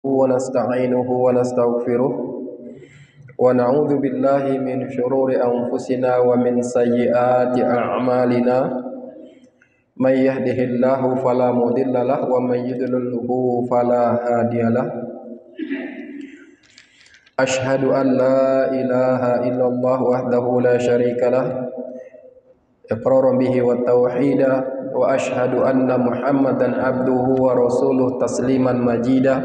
ونستعينه ونستغفره ونعوذ بالله من شرور أنفسنا ومن سيئات أعمالنا من يهده الله فلا مضل له ومن يضلله فلا هادي له أشهد أن لا إله إلا الله وحده لا شريك له إقرارا به والتوحيدا وأشهد أن محمدا عبده ورسوله تسليما مجيدا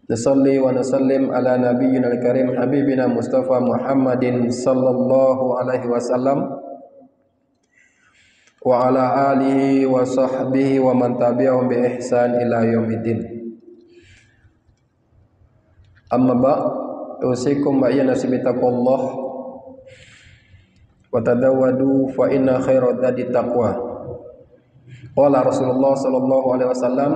نصلي ونسلم على نبينا الكريم حبيبنا مصطفى محمد صلى الله عليه وسلم وعلى آله وصحبه ومن تبعهم بإحسان إلى يوم الدين. أما بعد أوصيكم وإياي نفسي بتقوى الله وتزودوا فإن خير الزاد التقوى. قال رسول الله صلى الله عليه وسلم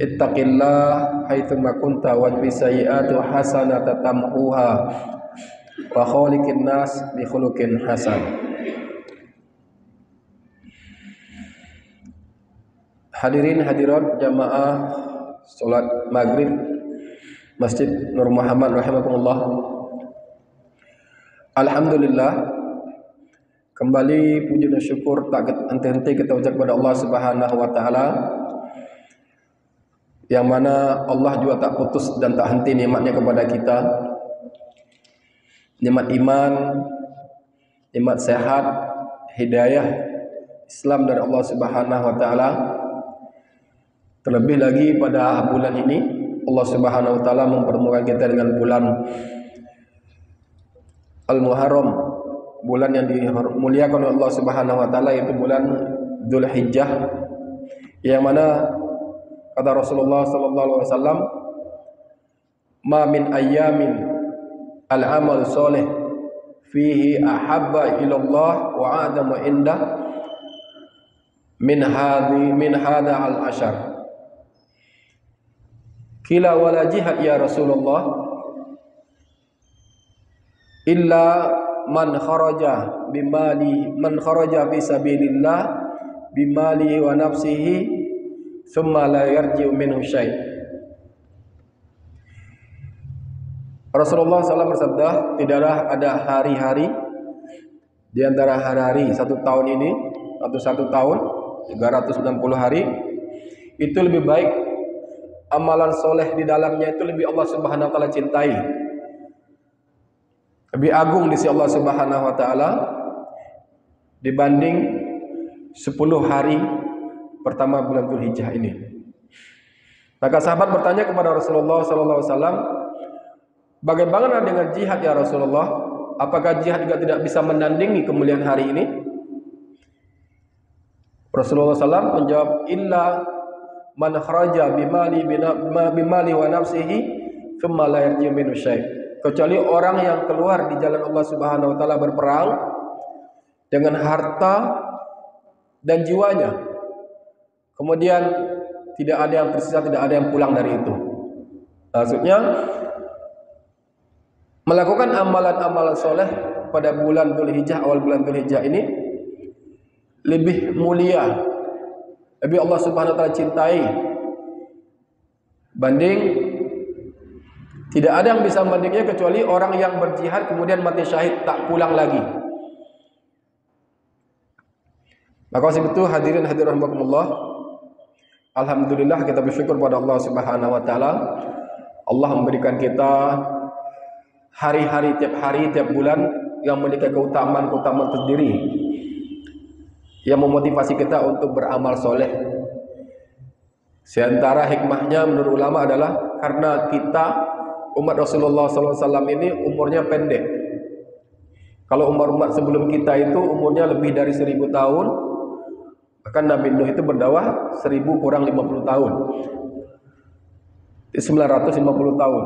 ittaqillah haitsuma kunta wajbi sayyi'atu hasanata tamhuha wa khaliqin nas bi khuluqin hasan. Hadirin hadirat jamaah salat maghrib Masjid Nur Muhammad rahimakumullah. Alhamdulillah, kembali puji dan syukur tak henti-henti kita ucap kepada Allah Subhanahu wa taala, yang mana Allah juga tak putus dan tak henti nikmatnya kepada kita. Nikmat iman, nikmat sehat, hidayah, Islam dari Allah Subhanahu wa taala. Terlebih lagi pada bulan ini Allah Subhanahu wa taala mempertemukan kita dengan bulan Al-Muharram, bulan yang dimuliakan oleh Allah Subhanahu wa taala, yaitu bulan Dzulhijjah, yang mana kata Rasulullah sallallahu alaihi wasallam, "Ma min ayyamin al-amal soleh fihi ahabba ila Allah wa a'damu indah min hadha al-ashar." Qila wala jihad ya Rasulullah illa man kharaja fi sabilillah bimalihi wa nafsihi summa la yarji'u minhu syai'. Rasulullah SAW bersabda, tidaklah ada hari-hari di antara hari-hari satu tahun ini atau satu tahun 360 hari itu lebih baik, amalan soleh di dalamnya itu lebih Allah Subhanahu wa taala cintai, lebih agung di sisi Allah Subhanahu wa taala dibanding 10 hari pertama bulan Dzulhijjah ini. Maka sahabat bertanya kepada Rasulullah sallallahu alaihi wasallam, bagaimana dengan jihad ya Rasulullah? Apakah jihad juga tidak bisa menandingi kemuliaan hari ini? Rasulullah SAW menjawab, illa man kharaja bimali wa nafsihi thumma la yarji'u minhu syai'. Kecuali orang yang keluar di jalan Allah Subhanahu wa taala berperang dengan harta dan jiwanya, kemudian tidak ada yang tersisa, tidak ada yang pulang dari itu. Maksudnya melakukan amalan-amalan soleh pada bulan Dzulhijjah, awal bulan Dzulhijjah ini lebih mulia, lebih Allah Subhanahu wa taala cintai banding tidak ada yang bisa membandingnya kecuali orang yang berjihad kemudian mati syahid tak pulang lagi. Maka sebab itu hadirin hadirat rahimakumullah, alhamdulillah kita bersyukur pada Allah Subhanahu wa taala. Allah memberikan kita hari-hari, tiap bulan yang memiliki keutamaan-keutamaan tersendiri yang memotivasi kita untuk beramal soleh. Di antara hikmahnya menurut ulama adalah karena kita umat Rasulullah SAW ini umurnya pendek. Kalau umat sebelum kita itu umurnya lebih dari 1000 tahun, bahkan Nabi Nuh itu berdakwah 1000 kurang 50 tahun, 950 tahun.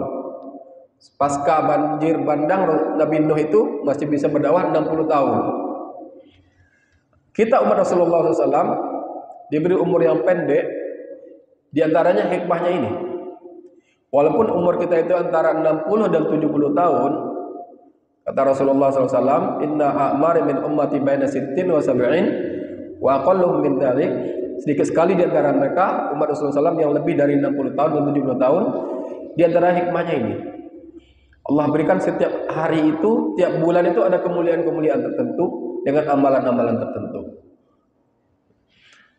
Pasca banjir bandang, Nabi Nuh itu masih bisa berdakwah 60 tahun. Kita umat Rasulullah SAW diberi umur yang pendek, diantaranya hikmahnya ini. Walaupun umur kita itu antara 60 dan 70 tahun, kata Rasulullah SAW, inna a'mari min ummati baina sittin wa sab'in wa aqalluhum min dzalik sedikit sekali di antara mereka umat Rasulullah SAW yang lebih dari 60 tahun dan 70 tahun. Di antara hikmahnya ini, Allah berikan setiap hari itu, tiap bulan itu ada kemuliaan-kemuliaan tertentu dengan amalan-amalan tertentu.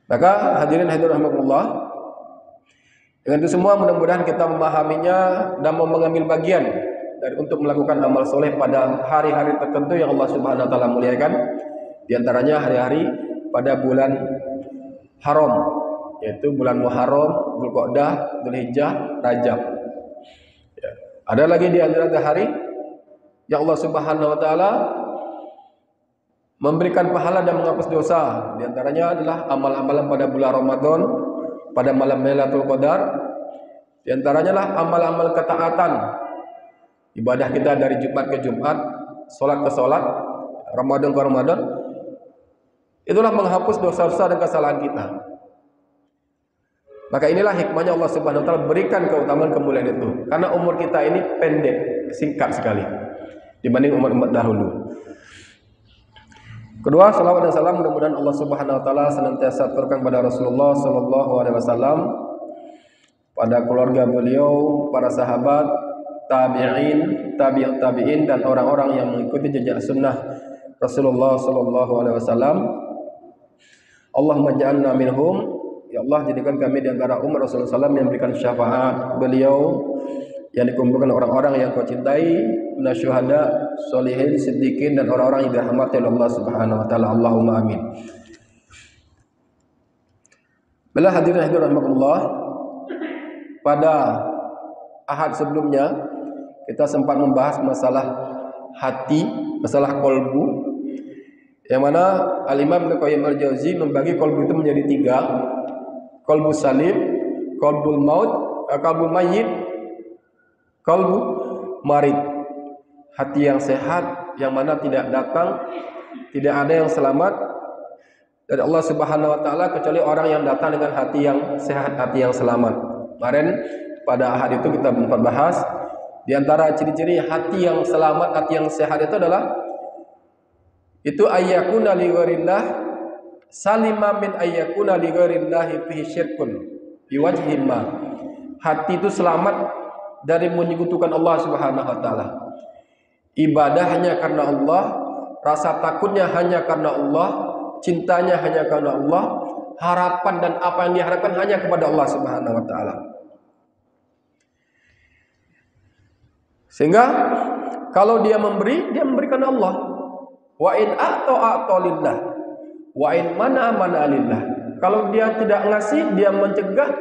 Maka hadirin rahimakumullah, dengan itu semua mudah-mudahan kita memahaminya dan mau mengambil bagian dari untuk melakukan amal soleh pada hari-hari tertentu yang Allah Subhanahu Wa Taala muliakan. Di antaranya hari-hari pada bulan haram, yaitu bulan Muharram, Dzulqa'dah, Dzulhijjah, Rajab. Ya. Ada lagi di antara hari yang Allah Subhanahu Wa Taala memberikan pahala dan menghapus dosa. Di antaranya adalah amal-amalan pada bulan Ramadan, pada malam Lailatul Qadar. Di antaranya lah amal-amal ketaatan, ibadah kita dari Jumat ke Jumat, solat ke solat, Ramadan ke Ramadan. Itulah menghapus dosa-dosa dan kesalahan kita. Maka inilah hikmahnya Allah Subhanahu Wa Taala berikan keutamaan kemuliaan itu. Karena umur kita ini pendek, singkat sekali dibanding umat-umat dahulu. Kedua, salawat dan salam mudah-mudahan Allah Subhanahu Wa Taala senantiasa turunkan kepada Rasulullah Sallallahu Alaihi Wasallam, pada keluarga beliau, para sahabat, tabi'in, tabi'ut tabi'in, dan orang-orang yang mengikuti jejak sunnah Rasulullah Sallallahu Alaihi Wasallam. Allahumma ja'alna minhum, ya Allah jadikan kami di antara umat Rasulullah SAW yang memberikan syafaat beliau, yang dikumpulkan orang-orang yang kau cintai, minas syuhada, sholihin, siddiqin, dan orang-orang yang dirahmati oleh Allah Subhanahu Wa Taala. Allahumma amin. Bila hadirin rahimakumullah, pada ahad sebelumnya kita sempat membahas masalah hati, masalah kolbu, yang mana Al-Imam Ibnu Qayyim Al-Jauzi membagi kolbu itu menjadi 3: kolbu salim, kolbul maut, kolbu mayyit, kolbu marid. Hati yang sehat, yang mana tidak datang, tidak ada yang selamat dari Allah Subhanahu Wa Taala kecuali orang yang datang dengan hati yang sehat, hati yang selamat. Kemarin pada ahad itu kita membahas di antara ciri-ciri hati yang selamat, hati yang sehat itu adalah ayyakuna li ghairillah salima min ayyakuna li ghairillahi fihi syirkun biwajhin ma. Hati itu selamat dari menyekutukan Allah Subhanahu Wa Taala. Ibadah hanya karena Allah, rasa takutnya hanya karena Allah, cintanya hanya karena Allah, harapan dan apa yang diharapkan hanya kepada Allah Subhanahu Wa Taala. Sehingga kalau dia memberi, dia memberikan Allah. Wa in a'ta lillah, wa in mana lillah. Kalau dia tidak ngasih, dia mencegah,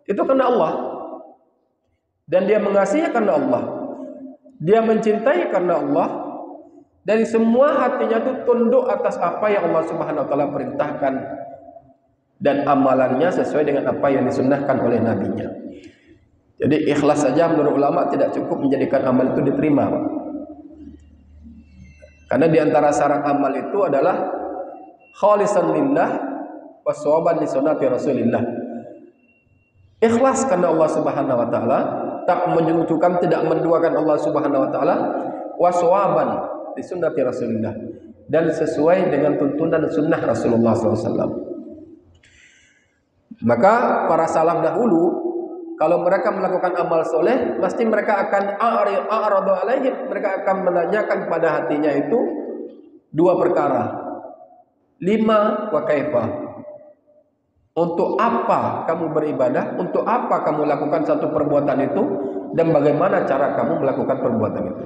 itu karena Allah. Dan dia mengasihi karena Allah. Dia mencintai karena Allah. Dari semua hatinya itu tunduk atas apa yang Allah Subhanahu Wa Taala perintahkan, dan amalannya sesuai dengan apa yang disunnahkan oleh nabinya. Jadi ikhlas saja menurut ulama tidak cukup menjadikan amal itu diterima, Pak. Karena di antara syarat amal itu adalah khalisan lillah wa shawaban li sunnati Rasulillah. Ikhlas karena Allah Subhanahu Wa Taala, tak menyekutukan, tidak menduakan Allah Subhanahu Wa Taala, wa shawaban li sunnati Rasulillah, dan sesuai dengan tuntunan sunnah Rasulullah SAW. Maka para salaf dahulu, kalau mereka melakukan amal soleh, pasti mereka akan a'radu alaihim, mereka akan menanyakan pada hatinya itu 2 perkara. 5 wa kaifa. Untuk apa kamu beribadah? Untuk apa kamu lakukan satu perbuatan itu? Dan bagaimana cara kamu melakukan perbuatan itu?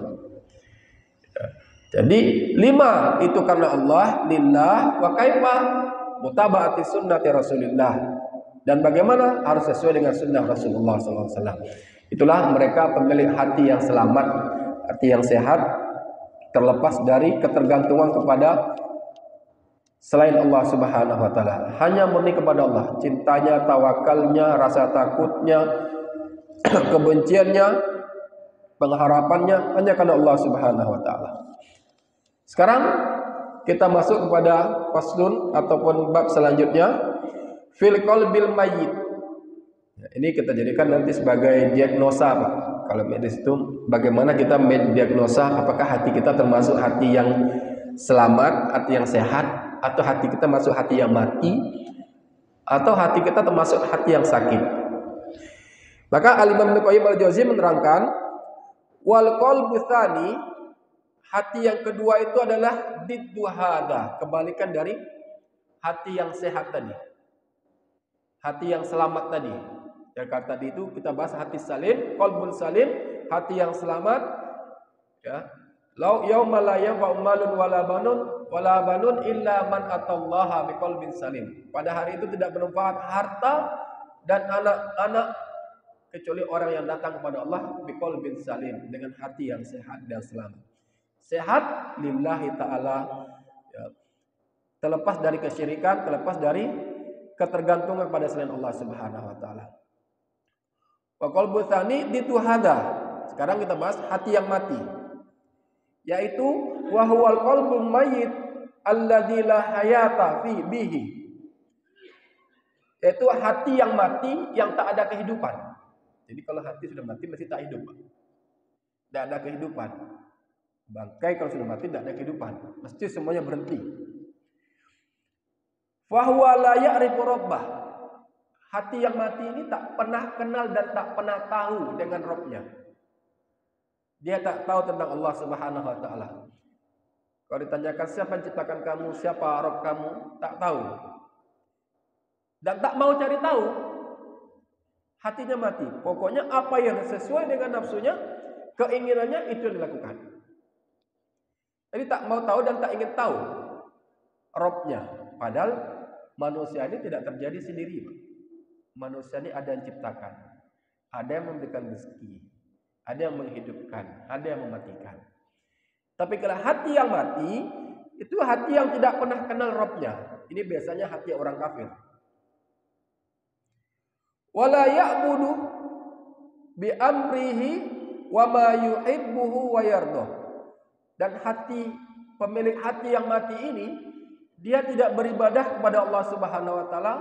Jadi 5 itu karena Allah, lillah, wa kaifa, mutaba'ati sunnati Rasulillah. Dan bagaimana harus sesuai dengan sunnah Rasulullah SAW. Itulah mereka pemilik hati yang selamat, hati yang sehat, terlepas dari ketergantungan kepada selain Allah Subhanahu Wa Taala. Hanya murni kepada Allah, cintanya, tawakalnya, rasa takutnya, kebenciannya, pengharapannya hanya karena Allah Subhanahu Wa Taala. Sekarang kita masuk kepada faslun ataupun bab selanjutnya, fil qalbil mayyit. Ini kita jadikan nanti sebagai diagnosa, Pak. Kalau medis itu bagaimana kita mendiagnosa apakah hati kita termasuk hati yang selamat, hati yang sehat, atau hati kita masuk hati yang mati. atau hati kita termasuk hati yang sakit. Maka Al-Imam Ibnu Qayyim Al-Jauziyah menerangkan, wal qalbu tsani, hati yang kedua itu adalah diddu hada, kebalikan dari hati yang sehat tadi. Hati yang selamat tadi. Yang tadi itu kita bahas hati salim, qalbun salim, hati yang selamat, ya. Lau yauma la yanfa'u malun wala banun illa man atallaha biqalbin salim. Pada hari itu tidak bermanfaat harta dan anak-anak kecuali orang yang datang kepada Allah biqalbin salim, dengan hati yang sehat dan selamat. Sehat lillahi ta'ala, ya. Terlepas dari kesyirikan, terlepas dari ketergantungan pada selain Allah Subhanahu wa taala. Wa qalbu tsani dituhada. Sekarang kita bahas hati yang mati. Yaitu wa huwal qalbu mayyit alladzi la hayata fi bihi. Yaitu hati yang mati yang tak ada kehidupan. Jadi kalau hati sudah mati mesti tak hidup. Tidak ada kehidupan. Bangkai kalau sudah mati tidak ada kehidupan. Mesti semuanya berhenti. Fahuwa la ya'rifu rabbah. Hati yang mati ini tak pernah kenal dan tak pernah tahu dengan Rabbnya. Dia tak tahu tentang Allah Subhanahu wa taala. Kalau ditanyakan siapa yang ciptakan kamu, siapa Rabb kamu, tak tahu. Dan tak mau cari tahu. Hatinya mati. Pokoknya apa yang sesuai dengan nafsunya, keinginannya itu yang dilakukan. Jadi tak mau tahu dan tak ingin tahu Rabbnya. Padahal manusia ini tidak terjadi sendiri. Manusia ini ada yang ciptakan, ada yang memberikan rezeki, ada yang menghidupkan, ada yang mematikan. Tapi kalau hati yang mati, itu hati yang tidak pernah kenal Rabbnya. Ini biasanya hati orang kafir. Wala ya'budu bi amrihi wa ma yuhibbuhu wa yardah. Dan hati, pemilik hati yang mati ini, dia tidak beribadah kepada Allah Subhanahu wa taala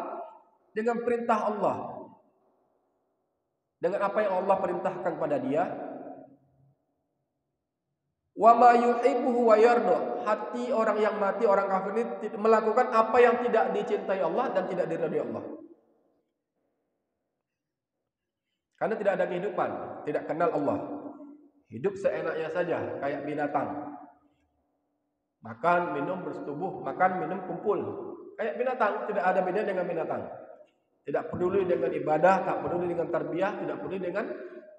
dengan perintah Allah. Dengan apa yang Allah perintahkan kepada dia. Wa ma yuhibbuhu wa yarda. Hati orang yang mati, orang kafir ini melakukan apa yang tidak dicintai Allah dan tidak diridhai Allah. Karena tidak ada kehidupan, tidak kenal Allah. Hidup seenaknya saja, kayak binatang. Makan, minum, bersetubuh, makan, minum, kumpul. Kayak binatang, tidak ada beda dengan binatang. Tidak peduli dengan ibadah, tak peduli dengan tarbiyah, tidak peduli dengan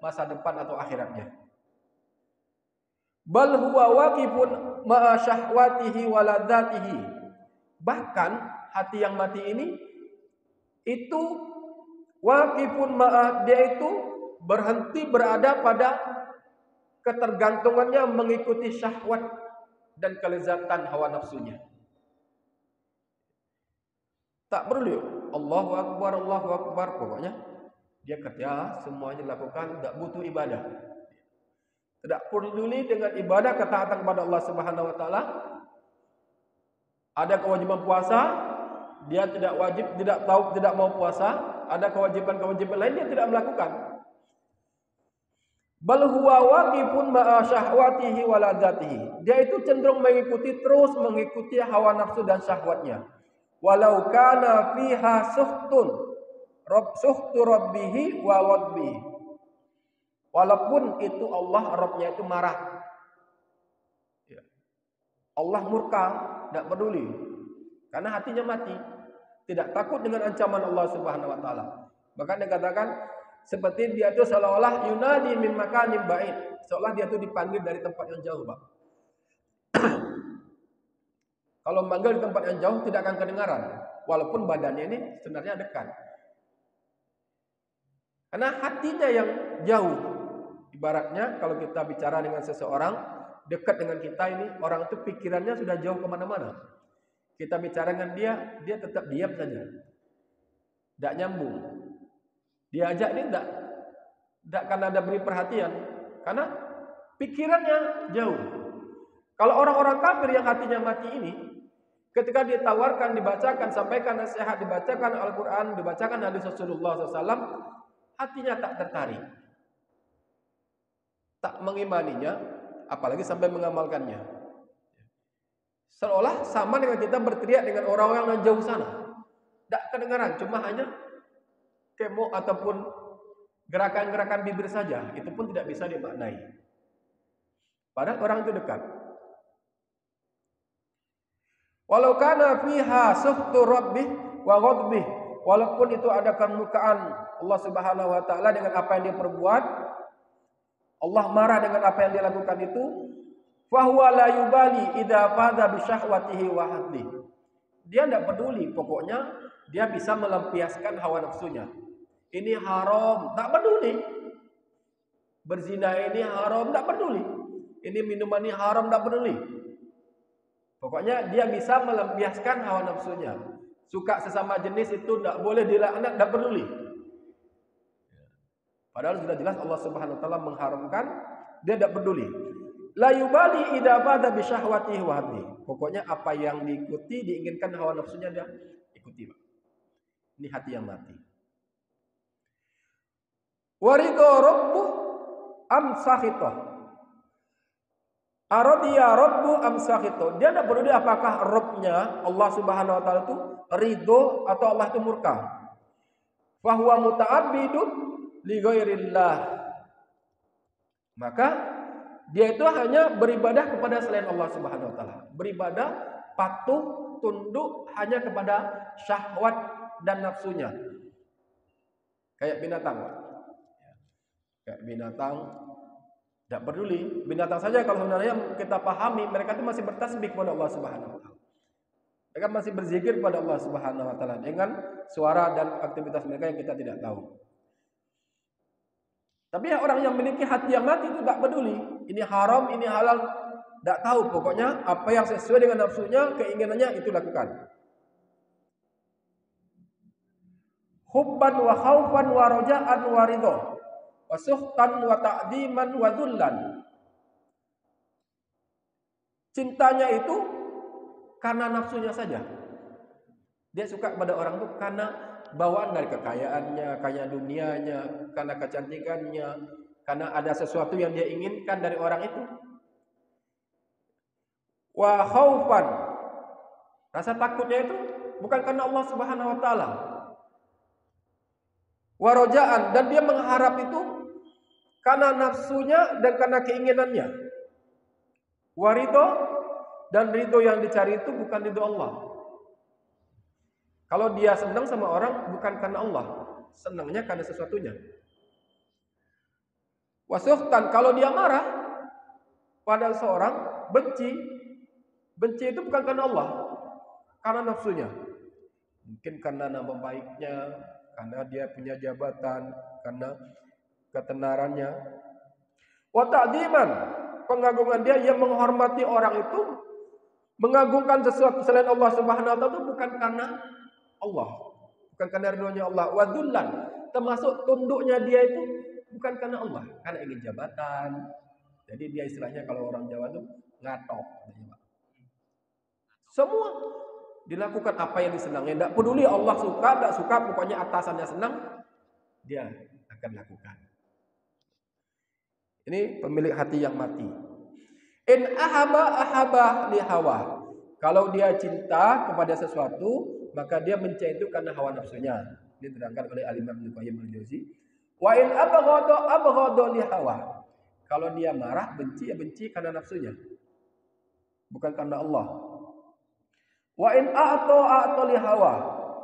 masa depan atau akhiratnya. Bal huwa waqifun ma'a syahwatihi wa ladzatihi. Bahkan hati yang mati ini itu waqifun ma'a, dia itu berhenti berada pada ketergantungannya mengikuti syahwat dan kelezatan hawa nafsunya. Tak perlu Allahu Akbar, pokoknya dia kerja, semuanya dilakukan, tidak butuh ibadah. Tidak peduli dengan ibadah ketaatan kepada Allah Subhanahu wa taala. Ada kewajiban puasa, dia tidak wajib, tidak tahu, tidak mau puasa. Ada kewajiban-kewajiban lain dia tidak melakukan. Bal huwa waqifun ma'a syahwatihi wa ladzatihi. Dia itu cenderung terus mengikuti hawa nafsu dan syahwatnya. Walau kana fiha suhtu rabbihi wa wadbihi. Walaupun itu Allah, Rabbnya itu marah. Ya. Allah murka, tidak peduli. Karena hatinya mati. Tidak takut dengan ancaman Allah Subhanahu wa taala. Bahkan dikatakan seperti dia itu seolah-olah yunadi min makanin ba'id. Seolah dia itu dipanggil dari tempat yang jauh, Pak. Kalau manggil di tempat yang jauh tidak akan kedengaran, walaupun badannya ini sebenarnya dekat. Karena hatinya yang jauh. Ibaratnya kalau kita bicara dengan seseorang dekat dengan kita ini, orang itu pikirannya sudah jauh kemana-mana. Kita bicara dengan dia tetap diam saja, tidak nyambung. Diajak ini tidak akan ada beri perhatian, karena pikirannya jauh. Kalau orang-orang kafir yang hatinya mati ini, ketika ditawarkan, dibacakan, sampaikan nasihat, dibacakan Al-Quran, dibacakan hadis Rasulullah SAW, hatinya tak tertarik, tak mengimaninya, apalagi sampai mengamalkannya. Seolah sama dengan kita berteriak dengan orang-orang yang jauh sana. tidak kedengaran, cuma hanya kemo ataupun gerakan-gerakan bibir saja, itu pun tidak bisa dimaknai. Padahal orang itu dekat. Walau kana fiha sukhtu rabbih wa ghadbih, walaupun itu ada kemurkaan Allah Subhanahu wa taala dengan apa yang dia perbuat, Allah marah dengan apa yang dia lakukan itu, fa huwa la yubali idza fadha bi syahwatihi wa haddi. Dia tidak peduli, pokoknya dia bisa melampiaskan hawa nafsunya. Ini haram, tak peduli. Berzina ini haram, tak peduli. Ini minuman ini haram, tak peduli. Pokoknya dia bisa melampiaskan hawa nafsunya. Suka sesama jenis itu tidak boleh dilaknat, tidak peduli. Padahal sudah jelas Allah Subhanahu wa taala mengharamkan, dia tidak peduli. La yubali idza fadha bi syahwatihi wa haddi. Pokoknya apa yang diikuti, diinginkan hawa nafsunya dia ikuti, Pak. Ini hati yang mati. Waridho rabbuh am sakhitah. Aradiya rabbu am sakhitah. Dia tidak peduli apakah Rabbnya Allah Subhanahu wa taala itu ridho atau Allah itu murka. Fa huwa muta'abbidun li ghairillah. Maka dia itu hanya beribadah kepada selain Allah Subhanahu wa taala. Beribadah, patuh, tunduk hanya kepada syahwat dan nafsunya. Kayak binatang. Kayak binatang, tidak peduli. Binatang saja kalau sebenarnya kita pahami, mereka itu masih bertasbih kepada Allah Subhanahu wa taala. Mereka masih berzikir kepada Allah Subhanahu wa taala dengan suara dan aktivitas mereka yang kita tidak tahu. Tapi orang yang memiliki hati yang mati itu tidak peduli. Ini haram, ini halal, tidak tahu. Pokoknya apa yang sesuai dengan nafsunya, keinginannya itu lakukan. Hubban wa khaufan wa raja'an wa ridho, wa suhtan wa ta'diman wa dhullan. Cintanya itu karena nafsunya saja. Dia suka pada orang itu karena bawaan dari kekayaannya, kaya dunianya, karena kecantikannya, karena ada sesuatu yang dia inginkan dari orang itu. Wa khaufan, rasa takutnya itu bukan karena Allah Subhanahu wa taala. Wa raja'an, dan dia mengharap itu karena nafsunya dan karena keinginannya. Wa ridho, dan ridho yang dicari itu bukan ridho Allah. Kalau dia senang sama orang bukan karena Allah, senangnya karena sesuatunya. Wasuhtan, kalau dia marah pada seorang, benci itu bukan karena Allah, karena nafsunya. Mungkin karena nama baiknya, karena dia punya jabatan, karena ketenarannya. Wa ta'dziman, pengagungan dia yang menghormati orang itu, mengagungkan sesuatu selain Allah Subhanahu wa taala itu bukan karena Allah, bukan karena ridhonya Allah. Wa dhullan, termasuk tunduknya dia itu bukan karena Allah, karena ingin jabatan. Jadi dia istilahnya kalau orang Jawa itu ngatok. Semua dilakukan apa yang disenangi, tidak peduli Allah suka, tidak suka, pokoknya atasannya senang, dia akan lakukan. Ini pemilik hati yang mati. In ahaba li hawa. Kalau dia cinta kepada sesuatu, maka dia benci itu karena hawa nafsunya. Ini diterangkan oleh Al-Imam Ibnu Qayyim al-Jauzi. Wa in abghada li hawa. Kalau dia marah, benci, ya benci karena nafsunya, bukan karena Allah. Wa in a'ta li hawa.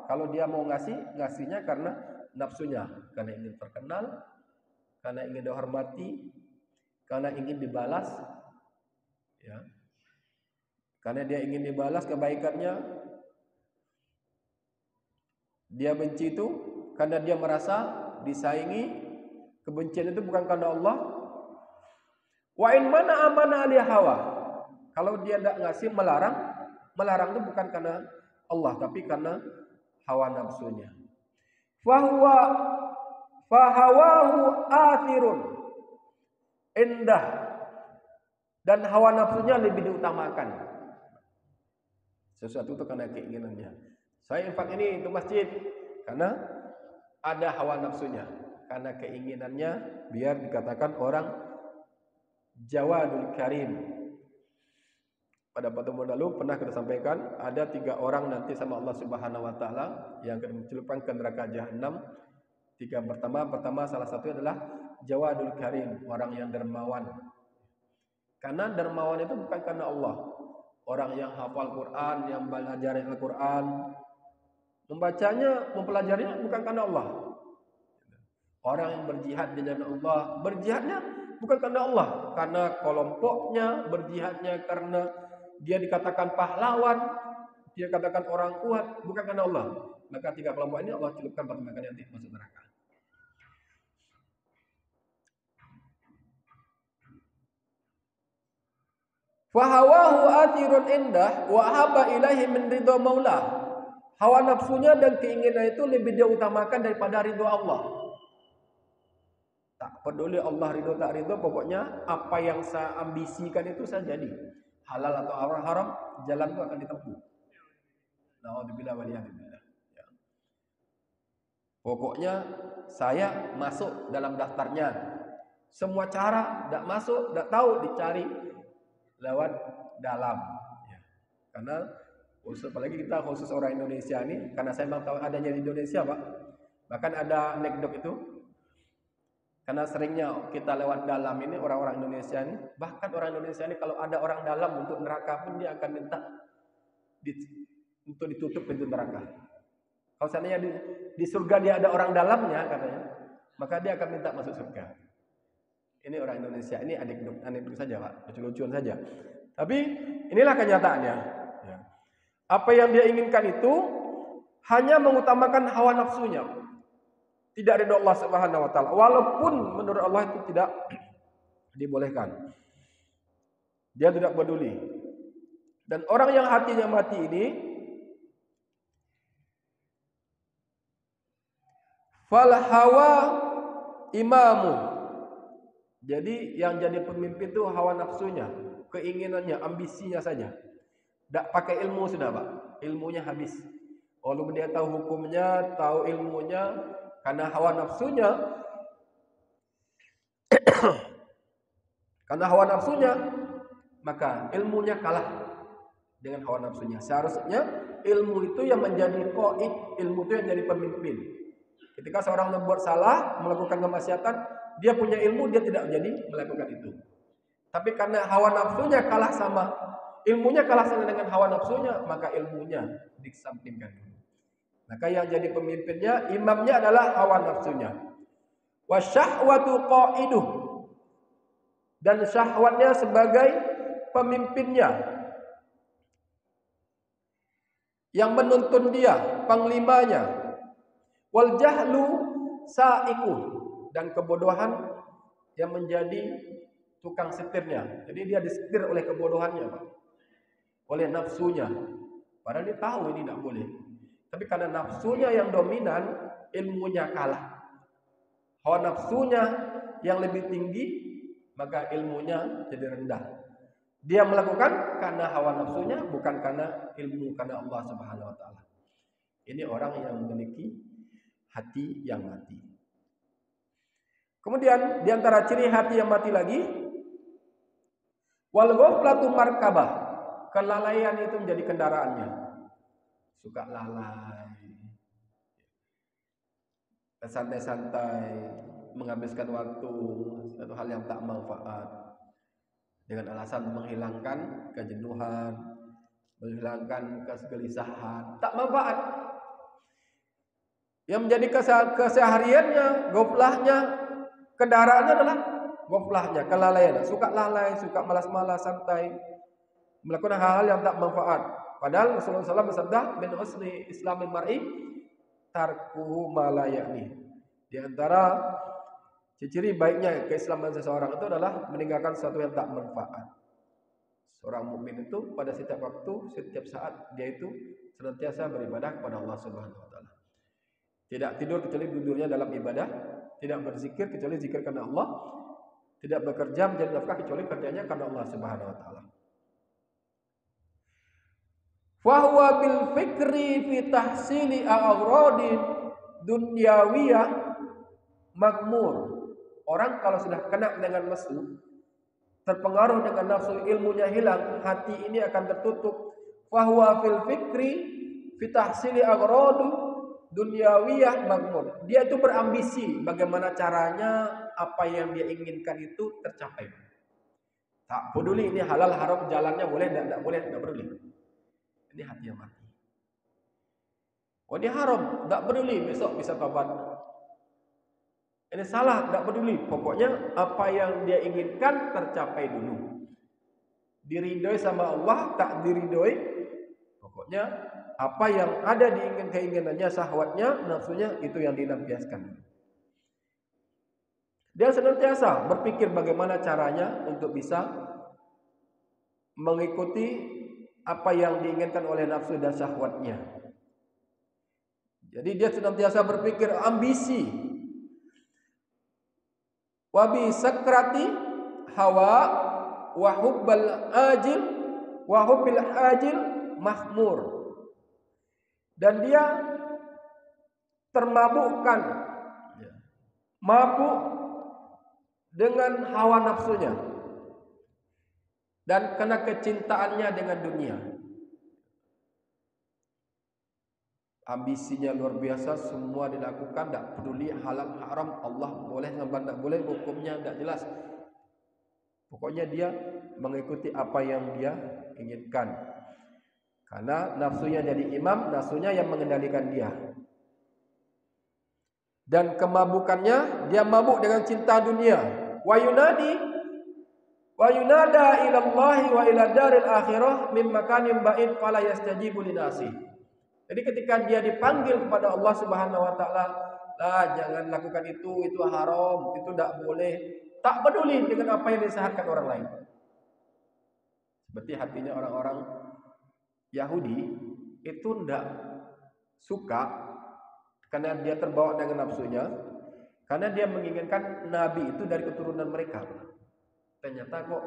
Kalau dia mau ngasihnya karena nafsunya, karena ingin terkenal, karena ingin dihormati, karena ingin dibalas, ya. Karena dia ingin dibalas kebaikannya. Dia benci itu karena dia merasa disaingi. Kebencian itu bukan karena Allah. Wa in mana amana li hawa. Kalau dia tidak ngasih, melarang itu bukan karena Allah, tapi karena hawa nafsunya. Fahawahu athirun, indah, dan hawa nafsunya lebih diutamakan. Sesuatu itu karena keinginannya. Saya infak ini untuk masjid karena ada hawa nafsunya, karena keinginannya biar dikatakan orang Jawadul Karim. Pada pertemuan lalu pernah kita sampaikan ada 3 orang nanti sama Allah Subhanahu wa taala yang akan dicelupkan ke neraka jahanam. 3 pertama salah satu adalah Jawadul Karim, orang yang dermawan. Karena dermawan itu bukan karena Allah. Orang yang hafal Quran, yang belajar Al-Quran, membacanya, mempelajarinya bukan karena Allah. Orang yang berjihad di jalan Allah, berjihadnya bukan karena Allah, karena kelompoknya, berjihadnya karena dia dikatakan pahlawan, dia katakan orang kuat, bukan karena Allah. Maka 3 kelompok ini Allah celupkan pertama kali nanti masuk neraka. Fahawahu athirun indah wa haba ilahi min ridha maulah. Hawa nafsunya dan keinginan itu lebih dia utamakan daripada ridha Allah. Tak peduli Allah ridho tak ridho, pokoknya apa yang saya ambisikan itu saya jadi. Halal atau haram, jalan itu akan ditempuh. Na'udzubillah waliyadzubillah. Ya. Pokoknya saya masuk dalam daftarnya. Semua cara tidak masuk, tidak tahu, dicari lewat dalam. Ya. Karena apalagi kita khusus orang Indonesia ini, karena saya memang tahu adanya di Indonesia, Pak. Bahkan ada anekdot itu. Karena seringnya kita lewat dalam ini orang-orang Indonesia ini, bahkan orang Indonesia ini kalau ada orang dalam untuk neraka pun dia akan minta untuk ditutup pintu neraka. Kalau seandainya di surga dia ada orang dalamnya katanya, maka dia akan minta masuk surga. Ini orang Indonesia, ini anekdot saja Pak, lucu-lucuan saja. Tapi inilah kenyataannya. Ya. Apa yang dia inginkan itu hanya mengutamakan hawa nafsunya. Tidak ridho Allah Subhanahu wa taala. Walaupun menurut Allah itu tidak dibolehkan. Dia tidak peduli. Dan orang yang hatinya mati ini fal hawa imamu. Jadi yang jadi pemimpin itu hawa nafsunya, keinginannya, ambisinya saja. Tak pakai ilmu sudah, Pak. Ilmunya habis. Walaupun dia tahu hukumnya, tahu ilmunya, karena hawa nafsunya maka ilmunya kalah dengan hawa nafsunya. Seharusnya ilmu itu yang menjadi qaid, ilmu itu yang jadi pemimpin. Ketika seorang membuat salah, melakukan kemaksiatan, dia punya ilmu, dia tidak jadi melakukan itu. Tapi karena hawa nafsunya kalah sama ilmunya, kalah sama dengan hawa nafsunya, maka ilmunya dikesampingkan. Maka yang jadi pemimpinnya, imamnya adalah hawa nafsunya. Wa syahwatu qaiduh. Dan syahwatnya sebagai pemimpinnya. Yang menuntun dia, panglimanya. Wal jahlu sa'iquh. Dan kebodohan yang menjadi tukang setirnya. Jadi dia disetir oleh kebodohannya, Pak. Oleh nafsunya. Padahal dia tahu ini tidak boleh. Tapi karena nafsunya yang dominan, ilmunya kalah. Hawa nafsunya yang lebih tinggi, maka ilmunya jadi rendah. Dia melakukan karena hawa nafsunya, bukan karena ilmu, karena Allah Subhanahu wa taala. Ini orang yang memiliki hati yang mati. Kemudian di antara ciri hati yang mati lagi, wal ghaflatu markabah. Kelalaian itu menjadi kendaraannya. Suka lalai, santai-santai, menghabiskan waktu, satu hal yang tak manfaat, dengan alasan menghilangkan kejenuhan, menghilangkan kegelisahan, tak manfaat. Yang menjadi kesehariannya, goflahnya, kendaraannya adalah goflahnya, kelalaian. Suka lalai, suka malas-malas, santai, melakukan hal-hal yang tak manfaat. Padahal Rasulullah SAW bersabda, min husni islamil mar'i tarkuhu ma la ya'ni. Di antara ciri baiknya keislaman seseorang itu adalah meninggalkan sesuatu yang tak bermanfaat. Seorang mukmin itu pada setiap waktu, setiap saat dia itu senantiasa beribadah kepada Allah Subhanahu wa taala. Tidak tidur kecuali tidurnya dalam ibadah, tidak berzikir kecuali zikir karena Allah, tidak bekerja menjadi nafkah kecuali kerjanya karena Allah Subhanahu wa taala. Fahuwa bil fikri fi tahsili a'radin dunyawiyah makmur. Orang kalau sudah kena dengan nesu, terpengaruh dengan nafsu, ilmunya hilang, hati ini akan tertutup. Fahuwa fil fikri fi tahsili aghradu dunyawiyah magmun. Dia itu berambisi bagaimana caranya apa yang dia inginkan itu tercapai. Tak peduli ini halal haram, jalannya boleh tidak boleh, tidak peduli. Ini hati yang mati. Oh ini haram, tidak peduli, besok bisa tobat. Ini salah, tidak peduli. Pokoknya apa yang dia inginkan tercapai dulu. Diridhoi sama Allah, tak diridhoi. Pokoknya apa yang ada di keinginannya, syahwatnya, nafsunya, itu yang dilampiaskan. Dia senantiasa berpikir bagaimana caranya untuk bisa mengikuti apa yang diinginkan oleh nafsu dan syahwatnya. Jadi dia senantiasa berpikir ambisi. Wabi sakrati hawa wa hubbal ajil wa hubbil ajil mahmur. Dan dia termabukkan, mabuk dengan hawa nafsunya dan karena kecintaannya dengan dunia. Ambisinya luar biasa, semua dilakukan, tidak peduli halal haram, Allah boleh sampai tidak boleh, hukumnya tidak jelas. Pokoknya dia mengikuti apa yang dia inginkan. Karena nafsunya jadi imam, nafsunya yang mengendalikan dia. Dan kemabukannya, dia mabuk dengan cinta dunia. Wa yunada ila Allahi wa ila daril akhirah min makanin ba'id fala yastajibu linasi. Jadi ketika dia dipanggil kepada Allah Subhanahu wa taala, "Lah, jangan lakukan itu haram, itu tidak boleh." Tak peduli dengan apa yang disyariatkan orang lain. Seperti hatinya orang-orang Yahudi itu tidak suka karena dia terbawa dengan nafsunya, karena dia menginginkan Nabi itu dari keturunan mereka. Ternyata kok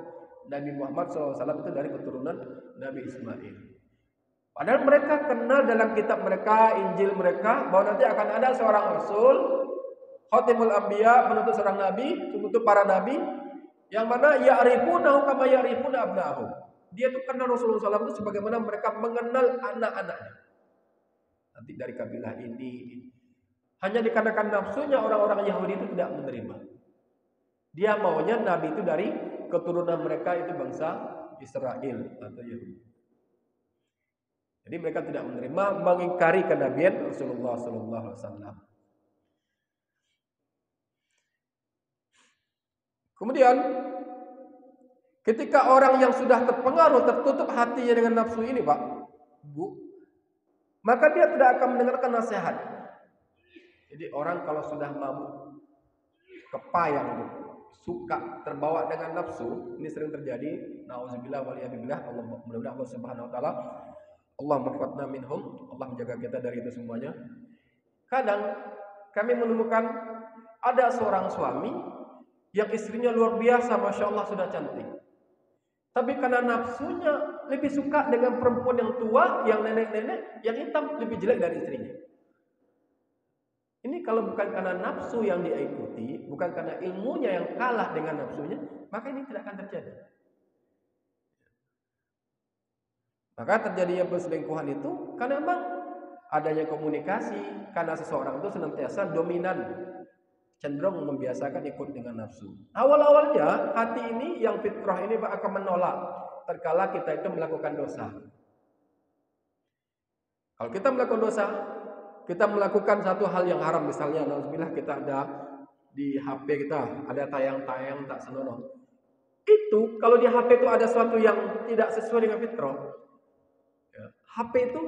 Nabi Muhammad SAW itu dari keturunan Nabi Ismail. Padahal mereka kenal dalam kitab mereka, Injil mereka, bahwa nanti akan ada seorang Rasul, Khatimul Anbiya, penutup seorang Nabi, penutup para Nabi, yang mana ya'rifunahu kama ya'rifuna abna'ahum. Dia itu kenal Rasulullah SAW itu sebagaimana mereka mengenal anak-anaknya. Nanti dari kabilah ini. Hanya dikarenakan nafsunya orang-orang Yahudi itu tidak menerima. Dia maunya Nabi itu dari keturunan mereka, itu bangsa Israel atau Yahudi. Jadi mereka tidak menerima, mengingkari kenabian Rasulullah SAW. Kemudian ketika orang yang sudah terpengaruh, tertutup hatinya dengan nafsu ini, Pak, Bu, maka dia tidak akan mendengarkan nasihat. Jadi orang kalau sudah mabuk, kepayang, suka terbawa dengan nafsu, ini sering terjadi. Nauzubillah waliyadzubillah. Mudah-mudahan Allah Subhanahu wa taala, Allah mahfatna minhum, Allah menjaga kita dari itu semuanya. Kadang kami menemukan ada seorang suami yang istrinya luar biasa, Masya Allah sudah cantik. Tapi karena nafsunya lebih suka dengan perempuan yang tua, yang nenek-nenek, yang hitam, lebih jelek dari istrinya. Ini kalau bukan karena nafsu yang dia ikuti, bukan karena ilmunya yang kalah dengan nafsunya, maka ini tidak akan terjadi. Maka terjadinya perselingkuhan itu karena memang adanya komunikasi, karena seseorang itu senantiasa dominan, cenderung membiasakan ikut dengan nafsu. Awal-awalnya hati ini yang fitrah ini akan menolak terkala kita itu melakukan dosa. Kalau kita melakukan dosa, kita melakukan satu hal yang haram, misalnya alhamdulillah kita ada di HP kita ada tayang-tayang tak senonoh. Itu kalau di HP itu ada sesuatu yang tidak sesuai dengan fitrah, HP itu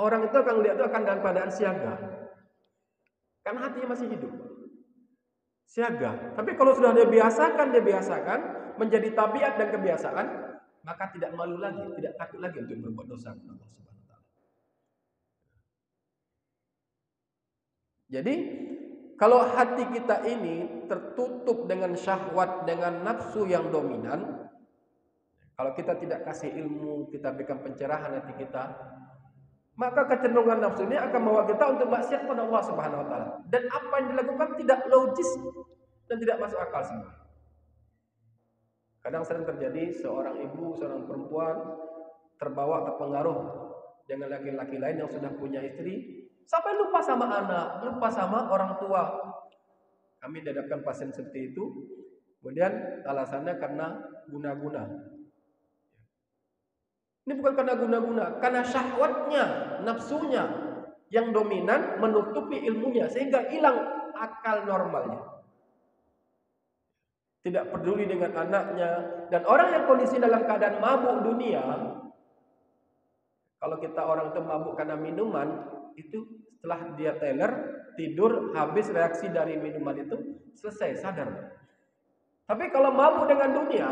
orang itu akan lihat itu akan dalam keadaan siaga. Karena hatinya masih hidup. Siaga. Tapi kalau sudah dia biasakan menjadi tabiat dan kebiasaan, maka tidak malu lagi, tidak takut lagi untuk berbuat dosa kepada Allah Subhanahu wa taala. Jadi, kalau hati kita ini tertutup dengan syahwat, dengan nafsu yang dominan, kalau kita tidak kasih ilmu, kita berikan pencerahan hati kita, maka kecenderungan nafsu ini akan membawa kita untuk maksiat pada Allah Subhanahu wa taala. Dan apa yang dilakukan tidak logis dan tidak masuk akal semua. Kadang sering terjadi seorang ibu, seorang perempuan terpengaruh dengan laki-laki lain yang sudah punya istri, sampai lupa sama anak, lupa sama orang tua. Kami dihadapkan pasien seperti itu, kemudian alasannya karena guna-guna. Ini bukan karena guna-guna, karena syahwatnya, nafsunya yang dominan menutupi ilmunya sehingga hilang akal normalnya. Tidak peduli dengan anaknya, dan orang yang kondisi dalam keadaan mabuk dunia, kalau kita orang itu mabuk karena minuman, itu setelah dia teler, tidur, habis reaksi dari minuman itu, selesai, sadar. Tapi kalau mabuk dengan dunia,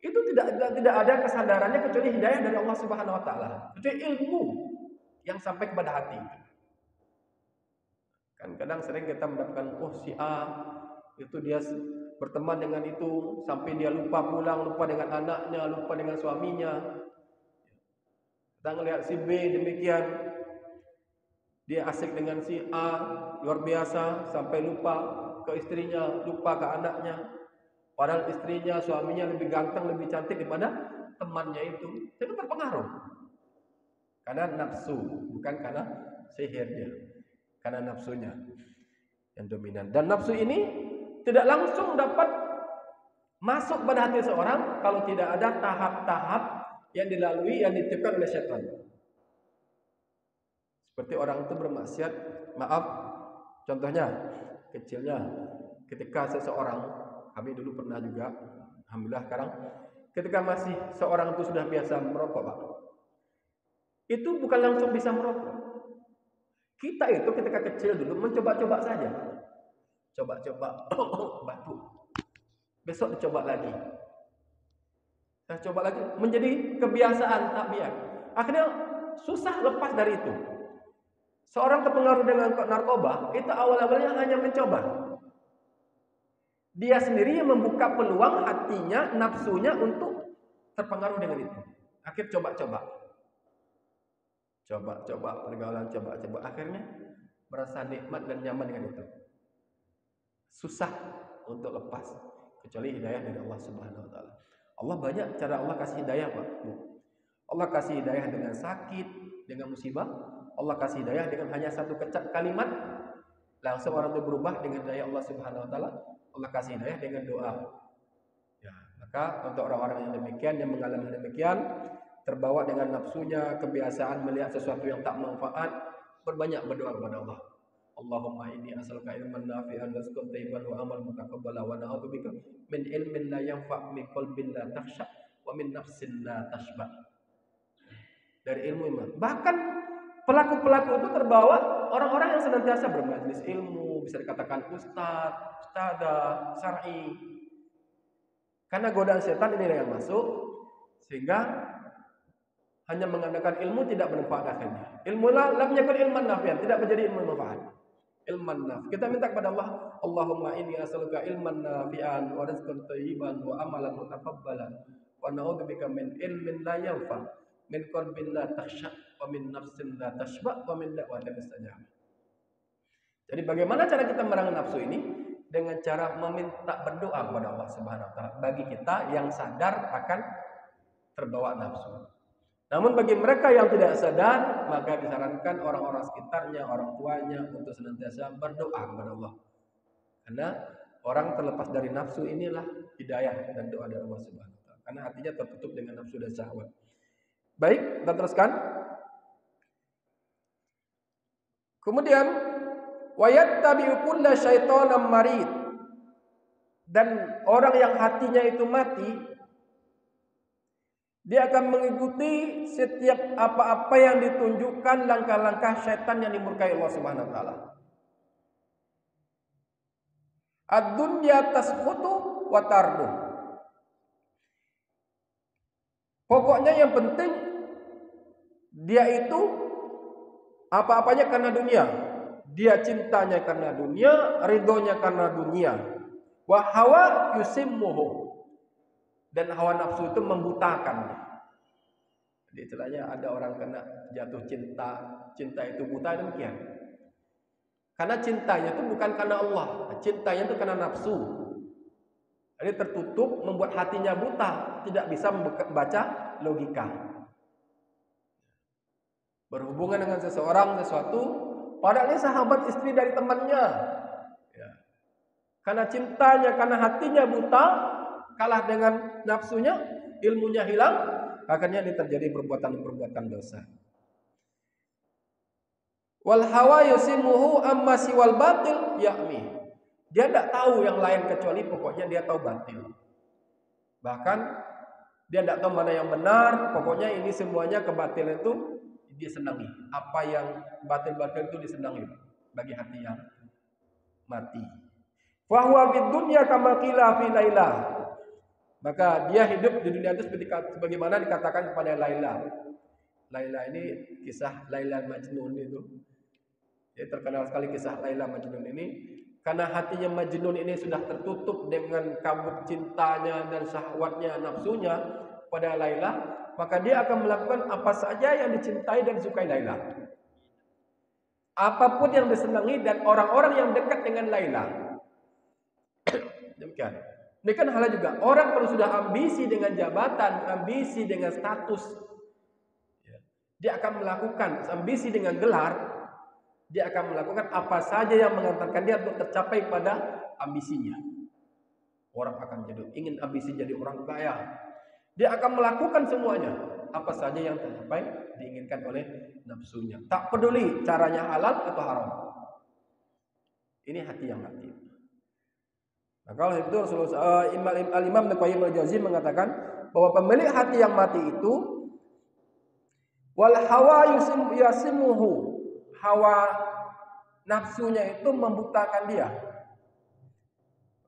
itu tidak ada kesadarannya kecuali hidayah dari Allah Subhanahu wa taala, kecuali ilmu yang sampai kepada hati. Kan kadang sering kita mendapatkan si A itu dia berteman dengan itu sampai dia lupa pulang, lupa dengan anaknya, lupa dengan suaminya. Kita ngelihat si B demikian, dia asik dengan si A luar biasa sampai lupa ke istrinya, lupa ke anaknya. Padahal istrinya, suaminya lebih ganteng, lebih cantik daripada temannya itu. Itu terpengaruh karena nafsu, bukan karena sihirnya, karena nafsunya yang dominan. Dan nafsu ini tidak langsung dapat masuk pada hati seorang kalau tidak ada tahap-tahap yang dilalui, yang ditiupkan oleh syaitan. Seperti orang itu bermaksiat, maaf, contohnya kecilnya, ketika seseorang, kami dulu pernah juga, alhamdulillah sekarang, ketika masih seorang itu sudah biasa merokok, Pak, itu bukan langsung bisa merokok. Kita itu ketika kecil dulu mencoba-coba saja. Coba-coba batu. Besok dicoba lagi. Saya coba lagi, menjadi kebiasaan tabiat. Akhirnya susah lepas dari itu. Seorang terpengaruh dengan narkoba, itu awal-awalnya hanya mencoba. Dia sendiri yang membuka peluang hatinya, nafsunya untuk terpengaruh dengan itu. Akhir coba-coba. Coba-coba, pergaulan coba-coba. Akhirnya merasa nikmat dan nyaman dengan itu. Susah untuk lepas kecuali hidayah dari Allah Subhanahu wa taala. Allah banyak cara Allah kasih hidayah, Pak, Bu. Allah kasih hidayah dengan sakit, dengan musibah. Allah kasih hidayah dengan hanya satu kalimat, langsung orang itu berubah dengan hidayah Allah Subhanahu wa taala. Allah kasih hidayah dengan doa. Ya, maka untuk orang-orang yang demikian, yang mengalami demikian, terbawa dengan nafsunya, kebiasaan melihat sesuatu yang tak manfaat, berbanyak berdoa kepada Allah. Allahumma inni as'aluka ilman nafi'an wa rizqan thayyiban wa amal mutaqabbala wa na'udzubika min ilmin la yanfa' min qalbin la takhsha wa min nafsin la tashba. Dari ilmu iman. Bahkan pelaku-pelaku itu terbawa orang-orang yang senantiasa bermajelis ilmu, bisa dikatakan ustaz, ustadzah, syar'i. Karena godaan setan ini yang masuk sehingga hanya mengandalkan ilmu tidak bermanfaat akhirnya. Ilmu lam yakun ilman nafi'an, tidak menjadi ilmu manfaat. Ilman nafi'. Kita minta kepada Allah, Allahumma inni as'aluka ilman nafi'an wa rizqan thayyiban wa amalan mutaqabbalan wa na'udzubika min ilmin la yanfa' min qalbin la takhsha wa min nafsin la tashba wa min da'watin mustajabah. Jadi bagaimana cara kita merangi nafsu ini? Dengan cara meminta berdoa kepada Allah Subhanahu wa taala bagi kita yang sadar akan terbawa nafsu. Namun bagi mereka yang tidak sadar, maka disarankan orang-orang sekitarnya, orang tuanya untuk senantiasa berdoa kepada Allah. Karena orang terlepas dari nafsu inilah hidayah dan doa dari Allah Subhanahu wa taala. Karena hatinya tertutup dengan nafsu dan syahwat. Baik, kita teruskan. Kemudian wa yattabi'u kulla syaitanan marid. Dan orang yang hatinya itu mati, dia akan mengikuti setiap apa-apa yang ditunjukkan langkah-langkah syaitan yang dimurkai Allah Subhanahu wa taala. Ad-dunya tasqutu wa tardu. Pokoknya yang penting dia itu apa-apanya karena dunia. Dia cintanya karena dunia, ridhonya karena dunia. Wa hawa yusimmuhu. Dan hawa nafsu itu membutakan. Jadi istilahnya ada orang kena jatuh cinta, cinta itu buta, demikian. Karena cintanya itu bukan karena Allah, cintanya itu karena nafsu. Jadi tertutup, membuat hatinya buta, tidak bisa membaca logika. Berhubungan dengan seseorang, sesuatu, padahal ini sahabat istri dari temannya. Ya. Karena cintanya, karena hatinya buta, kalah dengan nafsunya, ilmunya hilang, akhirnya ini terjadi perbuatan-perbuatan dosa. Wal hawa yusimuhu amma siwal batil ya'mi. Dia tidak tahu yang lain kecuali pokoknya dia tahu batil. Bahkan dia tidak tahu mana yang benar. Pokoknya ini semuanya kebatilan itu dia senangi. Apa yang batil-batil itu disenangi bagi hati yang mati. Fahuwa fid dunya kama qila fi Laila. Maka dia hidup di dunia itu sebagaimana dikatakan kepada Laila. Laila ini kisah Laila Majnun itu. Jadi terkenal sekali kisah Laila Majnun ini. Karena hatinya Majnun ini sudah tertutup dengan kabut cintanya dan syahwatnya, nafsunya pada Laila, maka dia akan melakukan apa saja yang dicintai dan disukai Laila. Apapun yang disenangi dan orang-orang yang dekat dengan Laila. Demikian. Ini kan hal juga. Orang kalau sudah ambisi dengan jabatan, ambisi dengan status, dia akan melakukan ambisi dengan gelar. Dia akan melakukan apa saja yang mengantarkan dia untuk tercapai pada ambisinya. Orang akan ingin ambisi jadi orang kaya. Dia akan melakukan semuanya. Apa saja yang tercapai diinginkan oleh nafsunya. Tak peduli caranya halal atau haram. Ini hati yang mati. Nah, kalau itu Rasulullah Imam Al-Qayyim Al-Jauzi mengatakan bahwa pemilik hati yang mati itu wal hawa yasimuhu. Hawa nafsunya itu membutakan dia.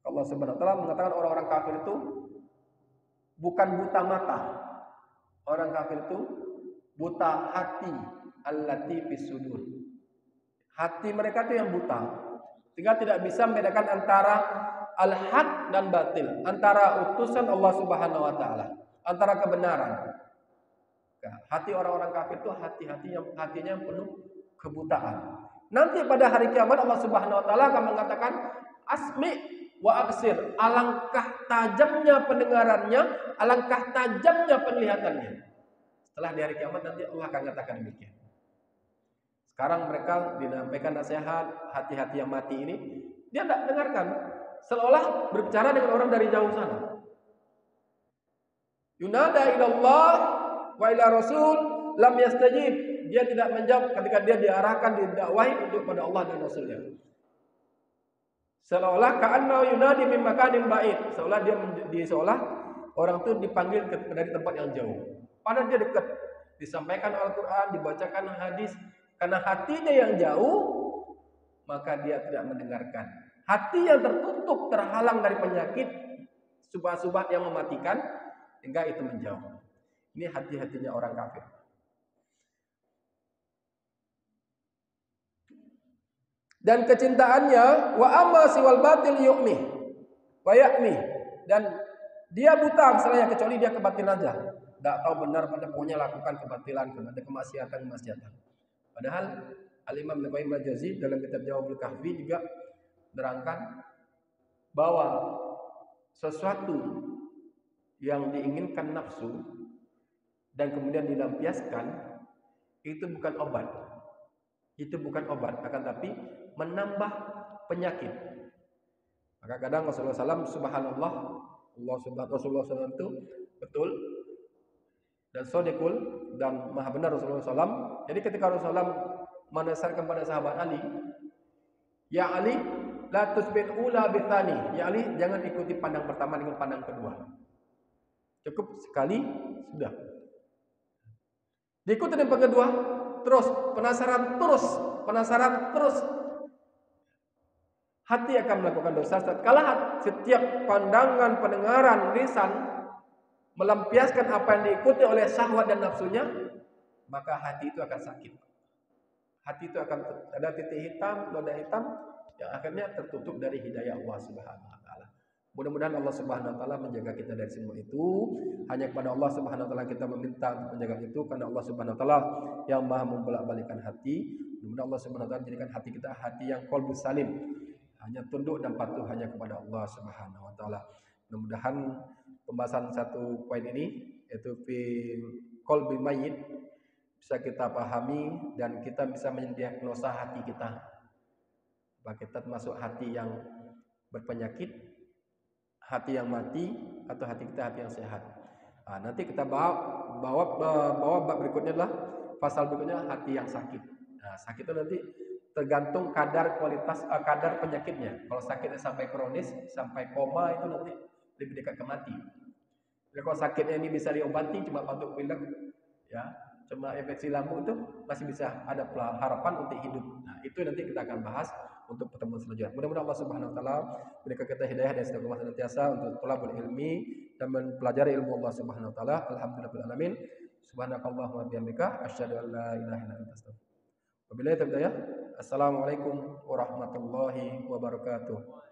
Allah Subhanahu wa taala mengatakan orang-orang kafir itu bukan buta mata. Orang kafir itu buta hati, allati fis sudur. Hati mereka itu yang buta. Sehingga tidak bisa membedakan antara al-haq dan batil, antara utusan Allah Subhanahu wa taala, antara kebenaran. Hati orang-orang kafir itu hatinya penuh kebutaan. Nanti pada hari kiamat Allah Subhanahu wa taala akan mengatakan asmi wa absir. Alangkah tajamnya pendengarannya, alangkah tajamnya penglihatannya. Setelah di hari kiamat nanti Allah akan katakan demikian. Sekarang mereka dinampaikan nasihat hati-hati yang mati ini, dia tidak dengarkan. Seolah berbicara dengan orang dari jauh sana. Yunada ilallah wa ila rasul lam yastajib. Dia tidak menjawab ketika dia diarahkan, didakwahi untuk pada Allah dan Rasulnya. Seolah ka'anna yunadi min makanin ba'id. Seolah orang itu dipanggil dari tempat yang jauh. Padahal dia dekat. Disampaikan Al-Quran, dibacakan hadis. Karena hatinya yang jauh, maka dia tidak mendengarkan. Hati yang tertutup, terhalang dari penyakit, subhat-subhat yang mematikan, hingga itu menjauh. Ini hati-hatinya orang kafir. Dan kecintaannya wa amma siwal batil yu'mi wa ya'mi, dan dia buta misalnya kecuali dia kebatilan aja. Enggak tahu benar, pada pokoknya lakukan kebatilan, ada kemaksiatan. Padahal Al-Imam Al-Qayyim Al-Jauzi dalam kitab Jawabul Kahfi juga menerangkan bahwa sesuatu yang diinginkan nafsu dan kemudian dilampiaskan itu bukan obat. Itu bukan obat, akan tapi menambah penyakit. Maka kadang Rasulullah SAW, subhanallah, Rasulullah SAW itu betul dan sodikul dan maha benar Rasulullah SAW. Jadi ketika Rasulullah SAW menasarkan pada sahabat Ali, ya Ali, la tusbit ula bithani. Ya Ali, jangan ikuti pandang pertama dengan pandang kedua. Cukup sekali, sudah. Diikuti dengan kedua, terus, penasaran terus. Hati akan melakukan dosa. Tatkala setiap pandangan, pendengaran, lisan melampiaskan apa yang diikuti oleh syahwat dan nafsunya, maka hati itu akan sakit. Hati itu akan ada titik hitam, noda hitam yang akhirnya tertutup dari hidayah Allah Subhanahu wa taala. Mudah-mudahan Allah Subhanahu wa taala menjaga kita dari semua itu. Hanya kepada Allah Subhanahu wa taala kita meminta untuk menjaga itu, karena Allah Subhanahu wa taala yang Maha membolak-balikkan hati. Mudah-mudahan Allah Subhanahu wa taala menjadikan hati kita hati yang qalbus salim, hanya tunduk dan patuh hanya kepada Allah Subhanahu wa taala. Mudah-mudahan pembahasan satu poin ini yaitu fi qalbil mayyit bisa kita pahami dan kita bisa mendiagnosa hati kita. Bahwa kita termasuk hati yang berpenyakit, hati yang mati, atau hati kita hati yang sehat. Nah, nanti kita bawa bab berikutnya adalah pasal berikutnya hati yang sakit. Nah, sakit itu nanti tergantung kadar kadar penyakitnya. Kalau sakitnya sampai kronis, sampai koma itu nanti lebih dekat ke mati. Jadi kalau sakitnya ini bisa diobati cuma batuk pilek, ya, cuma infeksi lambung itu masih bisa ada harapan untuk hidup. Nah, itu nanti kita akan bahas untuk pertemuan selanjutnya. Mudah-mudahan Allah Subhanahu wa taala berikan kita hidayah dan istiqomah senantiasa untuk thalabul ilmi dan mempelajari ilmu Allah Subhanahu wa taala. Alhamdulillahil alamin. Subhanakallahumma wa bihamdika asyhadu an la ilaha illa anta astaghfiruka wa atubu ilaik. Assalamualaikum warahmatullahi wabarakatuh.